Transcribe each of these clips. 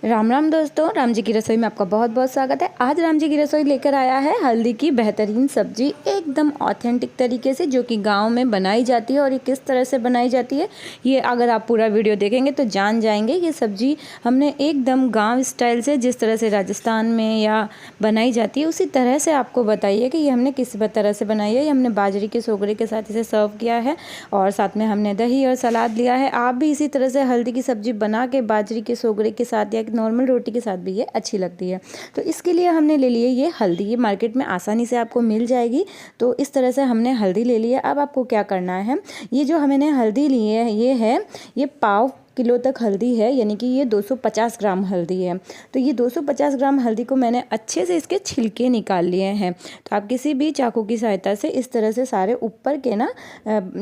राम राम दोस्तों, राम जी की रसोई में आपका बहुत बहुत स्वागत है। आज राम जी की रसोई लेकर आया है हल्दी की बेहतरीन सब्जी, एकदम ऑथेंटिक तरीके से, जो कि गांव में बनाई जाती है। और ये किस तरह से बनाई जाती है, ये अगर आप पूरा वीडियो देखेंगे तो जान जाएंगे। ये सब्जी हमने एकदम गाँव स्टाइल से, जिस तरह से राजस्थान में या बनाई जाती है उसी तरह से आपको बताइए कि ये हमने किस तरह से बनाई है। ये हमने बाजरे के सोगरे के साथ इसे सर्व किया है और साथ में हमने दही और सलाद लिया है। आप भी इसी तरह से हल्दी की सब्जी बना के बाजरे के सोगरे के साथ या नॉर्मल रोटी के साथ भी ये अच्छी लगती है। तो इसके लिए हमने ले लिए ये हल्दी। ये मार्केट में आसानी से आपको मिल जाएगी। तो इस तरह से हमने हल्दी ले ली है। अब आपको क्या करना है, ये जो हमने हल्दी ली है ये पाव किलो तक हल्दी है, यानी कि ये 250 ग्राम हल्दी है। तो ये 250 ग्राम हल्दी को मैंने अच्छे से इसके छिलके निकाल लिए हैं। तो आप किसी भी चाकू की सहायता से इस तरह से सारे ऊपर के ना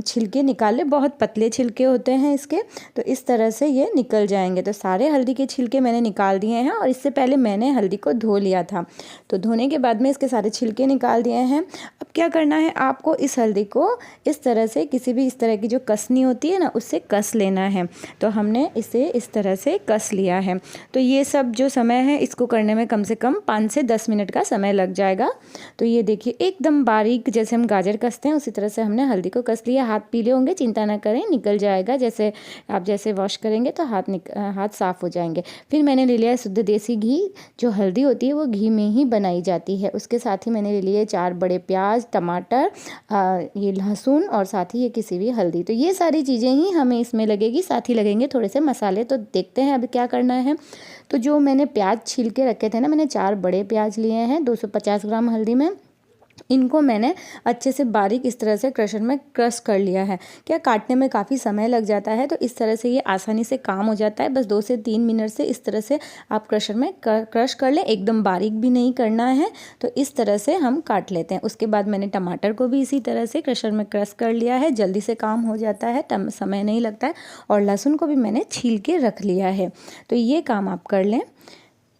छिलके निकाल ले। बहुत पतले छिलके होते हैं इसके, तो इस तरह से ये निकल जाएंगे। तो सारे हल्दी के छिलके मैंने निकाल दिए हैं और इससे पहले मैंने हल्दी को धो लिया था। तो धोने के बाद में इसके सारे छिलके निकाल दिए हैं। अब क्या करना है, आपको इस हल्दी को इस तरह से किसी भी इस तरह की जो कसनी होती है ना, उससे कस लेना है। तो हमने इसे इस तरह से कस लिया है। तो ये सब जो समय है इसको करने में कम से कम 5 से 10 मिनट का समय लग जाएगा। तो ये देखिए एकदम बारीक, जैसे हम गाजर कसते हैं उसी तरह से हमने हल्दी को कस लिया। हाथ पीले होंगे, चिंता ना करें, निकल जाएगा। जैसे आप वॉश करेंगे तो हाथ साफ हो जाएंगे। फिर मैंने ले लिया शुद्ध देसी घी। जो हल्दी होती है वो घी में ही बनाई जाती है। उसके साथ ही मैंने ले लिए 4 बड़े प्याज, टमाटर, ये लहसुन और साथ ही ये किसी भी हल्दी। तो ये सारी चीज़ें ही हमें इसमें लगेगी। साथ ही लगेंगे थोड़े से मसाले। तो देखते हैं अब क्या करना है। तो जो मैंने प्याज छील के रखे थे ना, मैंने 4 बड़े प्याज लिए हैं 250 ग्राम हल्दी में। इनको मैंने अच्छे से बारीक इस तरह से क्रशर में क्रश कर लिया है। क्या काटने में काफ़ी समय लग जाता है, तो इस तरह से ये आसानी से काम हो जाता है। बस 2 से 3 मिनट से इस तरह से आप क्रशर में क्रश कर लें। एकदम बारीक भी नहीं करना है। तो इस तरह से हम काट लेते हैं। उसके बाद मैंने टमाटर को भी इसी तरह से क्रशर में क्रश कर लिया है। जल्दी से काम हो जाता है, समय नहीं लगता है। और लहसुन को भी मैंने छील के रख लिया है। तो ये काम आप कर लें।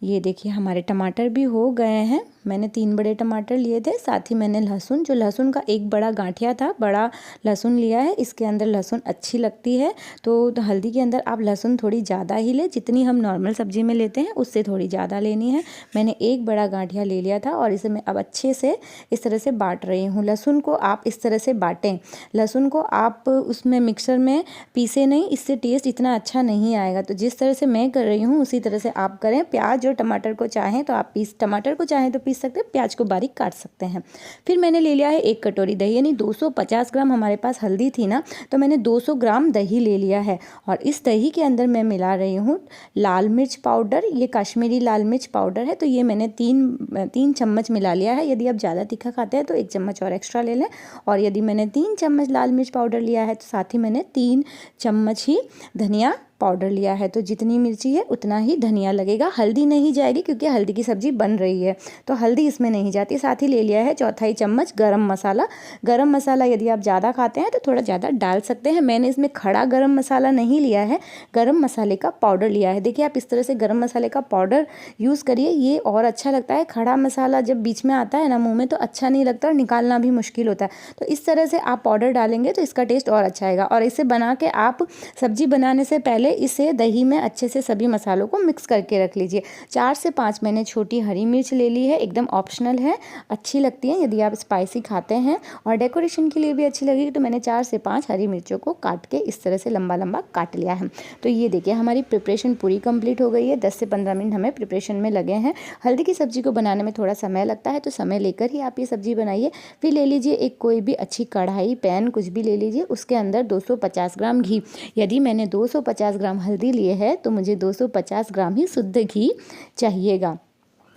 ये देखिए हमारे टमाटर भी हो गए हैं। मैंने 3 बड़े टमाटर लिए थे। साथ ही मैंने लहसुन का एक बड़ा गांठिया था, बड़ा लहसुन लिया है। इसके अंदर लहसुन अच्छी लगती है। तो हल्दी के अंदर आप लहसुन थोड़ी ज़्यादा ही ले, जितनी हम नॉर्मल सब्जी में लेते हैं उससे थोड़ी ज़्यादा लेनी है। मैंने एक बड़ा गांठिया ले लिया था और इसे मैं अब अच्छे से इस तरह से बाँट रही हूँ। लहसुन को आप इस तरह से बाँटें। लहसुन को आप उसमें मिक्सर में पीसे नहीं, इससे टेस्ट इतना अच्छा नहीं आएगा। तो जिस तरह से मैं कर रही हूँ उसी तरह से आप करें। प्याज और टमाटर को चाहें तो आप टमाटर को चाहें तो पीस सकते हैं, प्याज को बारीक काट सकते हैं। फिर मैंने ले लिया है 1 कटोरी दही, यानी 250 ग्राम हमारे पास हल्दी थी ना, तो मैंने 200 ग्राम दही ले लिया है। और इस दही के अंदर मैं मिला रही हूँ लाल मिर्च पाउडर। ये कश्मीरी लाल मिर्च पाउडर है। तो ये मैंने 3 चम्मच मिला लिया है। यदि आप ज़्यादा तीखा खाते हैं तो 1 चम्मच और एक्स्ट्रा ले लें। और यदि मैंने 3 चम्मच लाल मिर्च पाउडर लिया है तो साथ ही मैंने 3 चम्मच ही धनिया पाउडर लिया है। तो जितनी मिर्ची है उतना ही धनिया लगेगा। हल्दी नहीं जाएगी क्योंकि हल्दी की सब्जी बन रही है, तो हल्दी इसमें नहीं जाती। साथ ही ले लिया है 1/4 चम्मच गरम मसाला। गरम मसाला यदि आप ज़्यादा खाते हैं तो थोड़ा ज़्यादा डाल सकते हैं। मैंने इसमें खड़ा गरम मसाला नहीं लिया है, गरम मसाले का पाउडर लिया है। देखिए आप इस तरह से गरम मसाले का पाउडर यूज़ करिए, ये और अच्छा लगता है। खड़ा मसाला जब बीच में आता है ना मुँह में तो अच्छा नहीं लगता और निकालना भी मुश्किल होता है। तो इस तरह से आप पाउडर डालेंगे तो इसका टेस्ट और अच्छा आएगा। और इसे बना के आप सब्जी बनाने से पहले इसे दही में अच्छे से सभी मसालों को मिक्स करके रख लीजिए। 4 से 5 मैंने छोटी हरी मिर्च ले ली है, एकदम ऑप्शनल है, अच्छी लगती है यदि आप स्पाइसी खाते हैं और डेकोरेशन के लिए भी अच्छी लगेगी। तो मैंने 4 से 5 हरी मिर्चों को काट के इस तरह से लंबा लंबा काट लिया है। तो ये देखिए हमारी प्रिपरेशन पूरी कंप्लीट हो गई है। 10 से 15 मिनट हमें प्रिपरेशन में लगे हैं। हल्दी की सब्जी को बनाने में थोड़ा समय लगता है, तो समय लेकर ही आप ये सब्जी बनाइए। फिर ले लीजिए एक कोई भी अच्छी कढ़ाई, पैन कुछ भी ले लीजिए, उसके अंदर 250 ग्राम घी। यदि मैंने 250 ग्राम हल्दी लिए है तो मुझे 250 ग्राम ही शुद्ध घी चाहिएगा।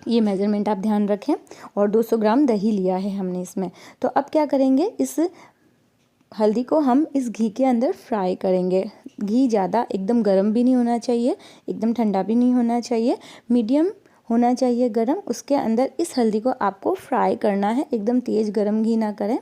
ये मेजरमेंट आप ध्यान रखें। और 200 ग्राम दही लिया है हमने इसमें। तो अब क्या करेंगे, इस हल्दी को हम इस घी के अंदर फ्राई करेंगे। घी ज़्यादा एकदम गर्म भी नहीं होना चाहिए, एकदम ठंडा भी नहीं होना चाहिए, मीडियम होना चाहिए गर्म। उसके अंदर इस हल्दी को आपको फ्राई करना है, एकदम तेज़ गर्म घी ना करें।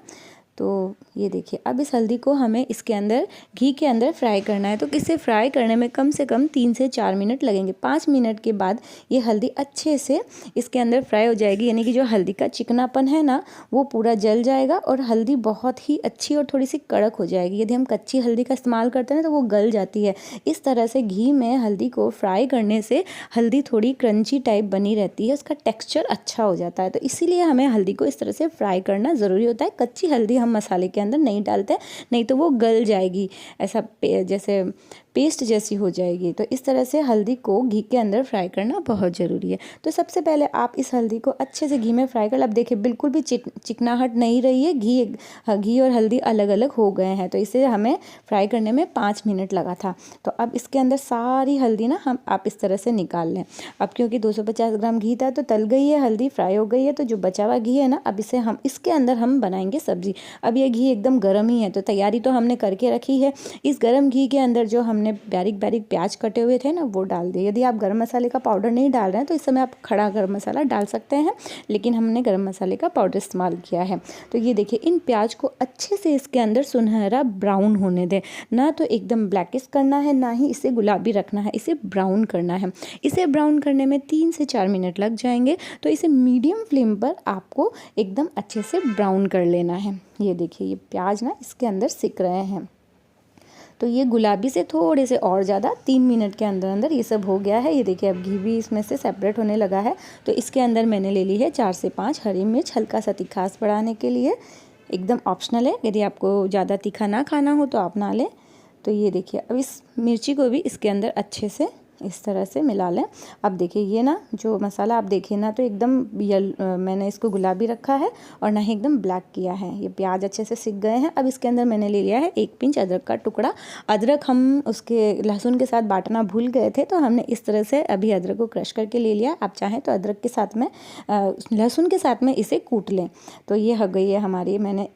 तो ये देखिए अब इस हल्दी को हमें इसके अंदर घी के अंदर फ्राई करना है। तो इसे फ्राई करने में कम से कम 3 से 4 मिनट लगेंगे। 5 मिनट के बाद ये हल्दी अच्छे से इसके अंदर फ्राई हो जाएगी, यानी कि जो हल्दी का चिकनापन है ना वो पूरा जल जाएगा और हल्दी बहुत ही अच्छी और थोड़ी सी कड़क हो जाएगी। यदि हम कच्ची हल्दी का इस्तेमाल करते हैं तो वो गल जाती है। इस तरह से घी में हल्दी को फ्राई करने से हल्दी थोड़ी क्रंची टाइप बनी रहती है, उसका टेक्सचर अच्छा हो जाता है। तो इसीलिए हमें हल्दी को इस तरह से फ्राई करना ज़रूरी होता है। कच्ची हल्दी हम मसाले के अंदर नहीं डालते, नहीं तो वो गल जाएगी, ऐसा जैसे पेस्ट जैसी हो जाएगी। तो इस तरह से हल्दी को घी के अंदर फ्राई करना बहुत ज़रूरी है। तो सबसे पहले आप इस हल्दी को अच्छे से घी में फ्राई कर। अब देखिए बिल्कुल भी चिकनाहट नहीं रही है, घी और हल्दी अलग अलग हो गए हैं। तो इसे हमें फ्राई करने में 5 मिनट लगा था। तो अब इसके अंदर सारी हल्दी ना आप इस तरह से निकाल लें। अब क्योंकि 250 ग्राम घी था तो तल गई है हल्दी, फ्राई हो गई है। तो जो बचा हुआ घी है ना, अब इसे हम इसके अंदर हम बनाएंगे सब्जी। अब ये घी एकदम गर्म ही है, तो तैयारी तो हमने करके रखी है। इस गर्म घी के अंदर जो हमने बारीक बारीक प्याज कटे हुए थे ना वो डाल दिए। यदि आप गरम मसाले का पाउडर नहीं डाल रहे हैं तो इस समय आप खड़ा गरम मसाला डाल सकते हैं, लेकिन हमने गरम मसाले का पाउडर इस्तेमाल किया है। तो ये देखिए इन प्याज को अच्छे से इसके अंदर सुनहरा ब्राउन होने दें। ना तो एकदम ब्लैकिश करना है, ना ही इसे गुलाबी रखना है, इसे ब्राउन करना है। इसे ब्राउन करने में 3 से 4 मिनट लग जाएंगे। तो इसे मीडियम फ्लेम पर आपको एकदम अच्छे से ब्राउन कर लेना है। ये देखिए ये प्याज ना इसके अंदर सिक रहे हैं। तो ये गुलाबी से थोड़े से और ज़्यादा 3 मिनट के अंदर अंदर ये सब हो गया है। ये देखिए अब घी भी इसमें से सेपरेट होने लगा है। तो इसके अंदर मैंने ले ली है 4 से 5 हरी मिर्च, हल्का सा तीखास बढ़ाने के लिए। एकदम ऑप्शनल है, यदि आपको ज़्यादा तीखा ना खाना हो तो आप ना लें। तो ये देखिए अब इस मिर्ची को भी इसके अंदर अच्छे से इस तरह से मिला लें। अब देखिए ये ना जो मसाला आप देखिए ना तो एकदम मैंने इसको गुलाबी रखा है और ना ही एकदम ब्लैक किया है। ये प्याज अच्छे से सिक गए हैं। अब इसके अंदर मैंने ले लिया है 1 पिंच अदरक का टुकड़ा। अदरक हम उसके लहसुन के साथ बांटना भूल गए थे, तो हमने इस तरह से अभी अदरक को क्रश करके ले लिया। आप चाहें तो अदरक के साथ में लहसुन के साथ में इसे कूट लें। तो ये हो गई है हमारी, मैंने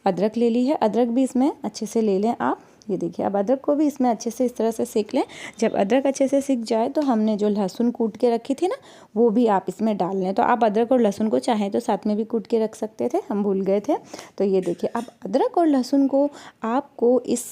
अदरक ले ली है। अदरक भी इसमें अच्छे से ले लें आप। ये देखिए अब अदरक को भी इसमें अच्छे से इस तरह से सेक लें। जब अदरक अच्छे से सिक जाए तो हमने जो लहसुन कूट के रखी थी ना वो भी आप इसमें डाल लें। तो आप अदरक और लहसुन को चाहें तो साथ में भी कूट के रख सकते थे, हम भूल गए थे। तो ये देखिए अब अदरक और लहसुन को आपको इस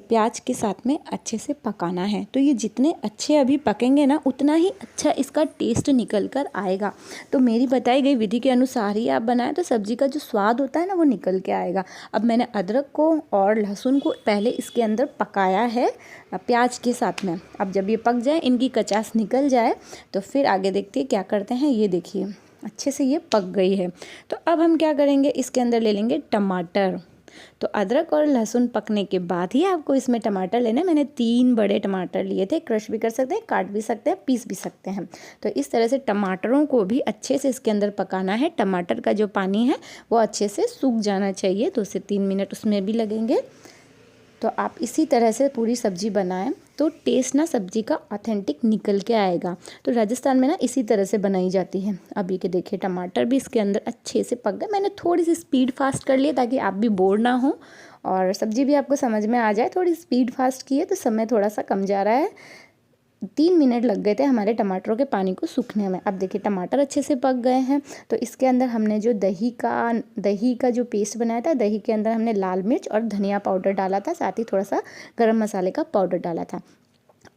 प्याज के साथ में अच्छे से पकाना है। तो ये जितने अच्छे अभी पकेंगे ना उतना ही अच्छा इसका टेस्ट निकल कर आएगा। तो मेरी बताई गई विधि के अनुसार ही आप बनाएं तो सब्जी का जो स्वाद होता है ना वो निकल के आएगा। अब मैंने अदरक को और लहसुन को पहले इसके अंदर पकाया है प्याज के साथ में। अब जब ये पक जाए, इनकी कचास निकल जाए, तो फिर आगे देखते हैं क्या करते हैं। ये देखिए अच्छे से ये पक गई है। तो अब हम क्या करेंगे, इसके अंदर ले लेंगे टमाटर। तो अदरक और लहसुन पकने के बाद ही आपको इसमें टमाटर लेना है। मैंने 3 बड़े टमाटर लिए थे, क्रश भी कर सकते हैं, काट भी सकते हैं, पीस भी सकते हैं। तो इस तरह से टमाटरों को भी अच्छे से इसके अंदर पकाना है। टमाटर का जो पानी है वो अच्छे से सूख जाना चाहिए। 2 से 3 मिनट उसमें भी लगेंगे। तो आप इसी तरह से पूरी सब्जी बनाएं तो टेस्ट ना सब्जी का ऑथेंटिक निकल के आएगा। तो राजस्थान में ना इसी तरह से बनाई जाती है। अब ये कि देखिए टमाटर भी इसके अंदर अच्छे से पक गए। मैंने थोड़ी सी स्पीड फास्ट कर ली ताकि आप भी बोर ना हो और सब्जी भी आपको समझ में आ जाए। थोड़ी स्पीड फास्ट की है तो समय थोड़ा सा कम जा रहा है। 3 मिनट लग गए थे हमारे टमाटरों के पानी को सूखने में। अब देखिए टमाटर अच्छे से पक गए हैं। तो इसके अंदर हमने जो दही का जो पेस्ट बनाया था, दही के अंदर हमने लाल मिर्च और धनिया पाउडर डाला था, साथ ही थोड़ा सा गरम मसाले का पाउडर डाला था।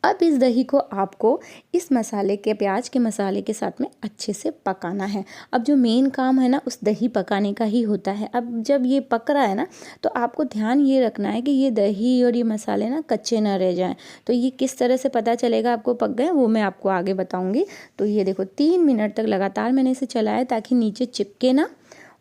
अब इस दही को आपको इस मसाले के प्याज के मसाले के साथ में अच्छे से पकाना है। अब जो मेन काम है ना उस दही पकाने का ही होता है। अब जब ये पक रहा है ना तो आपको ध्यान ये रखना है कि ये दही और ये मसाले ना कच्चे ना रह जाएं। तो ये किस तरह से पता चलेगा आपको पक गए वो मैं आपको आगे बताऊंगी। तो ये देखो 3 मिनट तक लगातार मैंने इसे चलाया ताकि नीचे चिपके ना,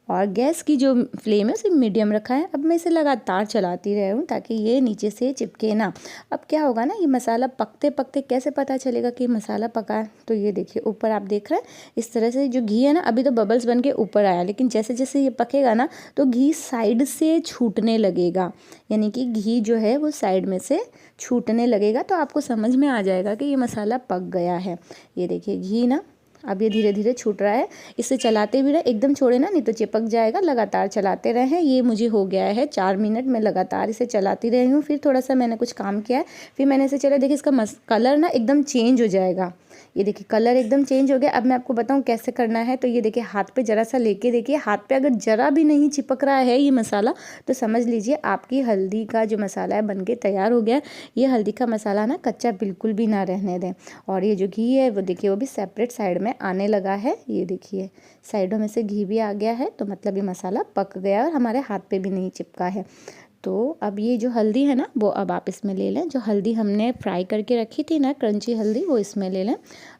और गैस की जो फ्लेम है उसे मीडियम रखा है। अब मैं इसे लगातार चलाती रही हूँ ताकि ये नीचे से चिपके ना। अब क्या होगा ना, ये मसाला पकते पकते कैसे पता चलेगा कि मसाला पका है। तो ये देखिए ऊपर आप देख रहे हैं इस तरह से जो घी है ना, अभी तो बबल्स बन के ऊपर आया, लेकिन जैसे जैसे ये पकेगा ना तो घी साइड से छूटने लगेगा, यानी कि घी जो है वो साइड में से छूटने लगेगा। तो आपको समझ में आ जाएगा कि ये मसाला पक गया है। ये देखिए घी ना अब ये धीरे धीरे छूट रहा है। इसे चलाते भी रहे, एकदम छोड़े ना नहीं तो चिपक जाएगा। लगातार चलाते रहें। ये मुझे हो गया है 4 मिनट में लगातार इसे चलाती रही हूँ। फिर थोड़ा सा मैंने कुछ काम किया है, फिर मैंने इसे चला, देखिए इसका कलर ना एकदम चेंज हो जाएगा। ये देखिए कलर एकदम चेंज हो गया। अब मैं आपको बताऊँ कैसे करना है। तो ये देखिए हाथ पे ज़रा सा लेके देखिए, हाथ पे अगर ज़रा भी नहीं चिपक रहा है ये मसाला तो समझ लीजिए आपकी हल्दी का जो मसाला है बन के तैयार हो गया। ये हल्दी का मसाला ना कच्चा बिल्कुल भी ना रहने दें। और ये जो घी है वो देखिए वो भी सेपरेट साइड में आने लगा है। ये देखिए साइडों में से घी भी आ गया है, तो मतलब ये मसाला पक गया और हमारे हाथ पे भी नहीं चिपका है। तो अब ये जो हल्दी है ना वो अब आप इसमें ले लें। जो हल्दी हमने फ्राई करके रखी थी ना क्रंची हल्दी, वो इसमें ले लें।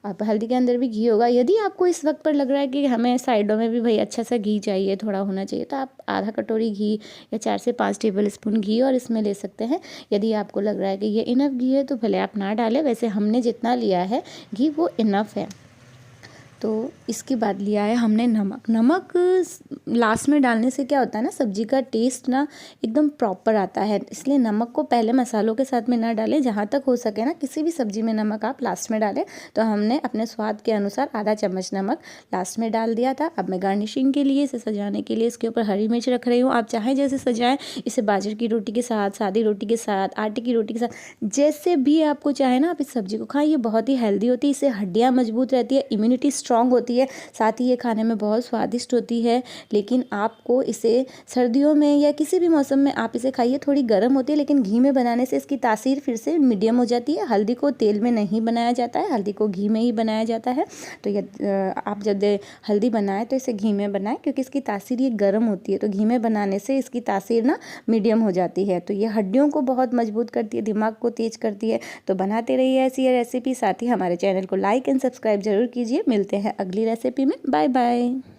अब हल्दी के अंदर भी घी होगा। यदि आपको इस वक्त पर लग रहा है कि हमें साइडों में भी भाई अच्छा सा घी चाहिए, थोड़ा होना चाहिए, तो आप आधा कटोरी घी या 4 से 5 टेबल स्पून घी और इसमें ले सकते हैं। यदि आपको लग रहा है कि ये इनफ घी है तो भले आप ना डालें, वैसे हमने जितना लिया है घी वो इनफ है। तो इसके बाद लिया है हमने नमक। नमक लास्ट में डालने से क्या होता है ना, सब्जी का टेस्ट ना एकदम प्रॉपर आता है, इसलिए नमक को पहले मसालों के साथ में ना डालें। जहाँ तक हो सके ना किसी भी सब्जी में नमक आप लास्ट में डालें। तो हमने अपने स्वाद के अनुसार आधा चम्मच नमक लास्ट में डाल दिया था। अब मैं गार्निशिंग के लिए, इसे सजाने के लिए इसके ऊपर हरी मिर्च रख रही हूँ। आप चाहें जैसे सजाएं, इसे बाजरे की रोटी के साथ, सादी रोटी के साथ, आटे की रोटी के साथ, जैसे भी आपको चाहे ना आप इस सब्जी को खाएं। ये बहुत ही हेल्दी होती है, इससे हड्डियाँ मजबूत रहती है, इम्यूनिटी स्ट्रांग होती है, साथ ही ये खाने में बहुत स्वादिष्ट होती है। लेकिन आपको इसे सर्दियों में या किसी भी मौसम में आप इसे खाइए। थोड़ी गर्म होती है लेकिन घी में बनाने से इसकी तासीर फिर से मीडियम हो जाती है। हल्दी को तेल में नहीं बनाया जाता है, हल्दी को घी में ही बनाया जाता है। तो ये आप जब हल्दी बनाएं तो इसे घी में बनाएं, क्योंकि इसकी तासीर ये गर्म होती है। तो घी में बनाने से इसकी तासीर ना मीडियम हो जाती है। तो ये हड्डियों को बहुत मजबूत करती है, दिमाग को तेज करती है। तो बनाते रहिए ऐसी ये रेसिपी। साथ ही हमारे चैनल को लाइक एंड सब्सक्राइब जरूर कीजिए। मिलते हैं अगली रेसिपी में। Bye bye.